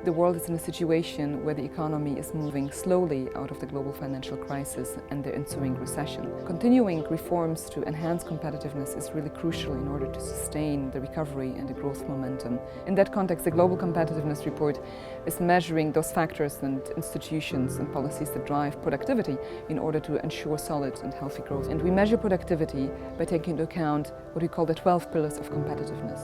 The world is in a situation where the economy is moving slowly out of the global financial crisis and the ensuing recession. Continuing reforms to enhance competitiveness is really crucial in order to sustain the recovery and the growth momentum. In that context, the Global Competitiveness Report is measuring those factors and institutions and policies that drive productivity in order to ensure solid and healthy growth. And we measure productivity by taking into account what we call the 12 pillars of competitiveness: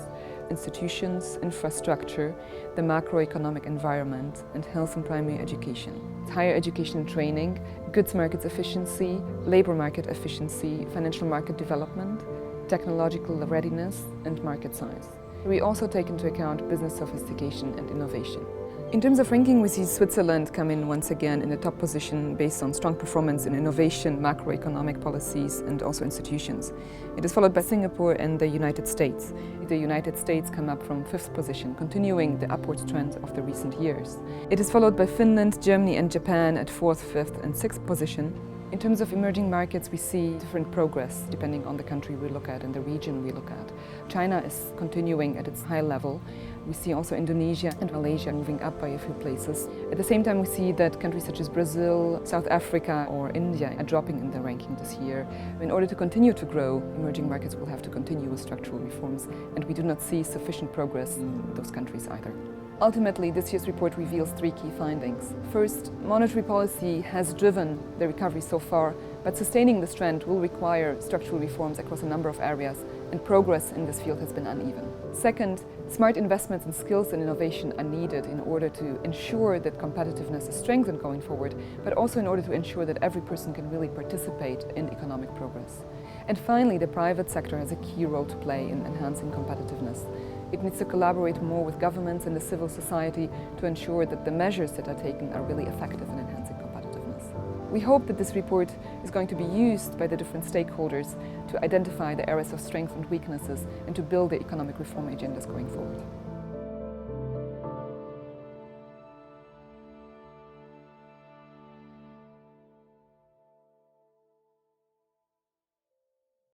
institutions, infrastructure, the macroeconomic environment, and health and primary education. Higher education and training, goods market efficiency, labor market efficiency, financial market development, technological readiness, and market size. We also take into account business sophistication and innovation. In terms of ranking, we see Switzerland come in once again in the top position based on strong performance in innovation, macroeconomic policies, and also institutions. It is followed by Singapore and the United States. The United States come up from 5th position, continuing the upward trend of the recent years. It is followed by Finland, Germany, and Japan at 4th, 5th, and 6th position. In terms of emerging markets, we see different progress depending on the country we look at and the region we look at. China is continuing at its high level. We see also Indonesia and Malaysia moving up by a few places. At the same time, we see that countries such as Brazil, South Africa, or India are dropping in the ranking this year. In order to continue to grow, emerging markets will have to continue with structural reforms, and we do not see sufficient progress in those countries either. Ultimately, this year's report reveals 3 key findings. First, monetary policy has driven the recovery so far, but sustaining this trend will require structural reforms across a number of areas, and progress in this field has been uneven. Second, smart investments in skills and innovation are needed in order to ensure that competitiveness is strengthened going forward, but also in order to ensure that every person can really participate in economic progress. And finally, the private sector has a key role to play in enhancing competitiveness. It needs to collaborate more with governments and the civil society to ensure that the measures that are taken are really effective in enhancing competitiveness. We hope that this report is going to be used by the different stakeholders to identify the areas of strength and weaknesses and to build the economic reform agendas going forward.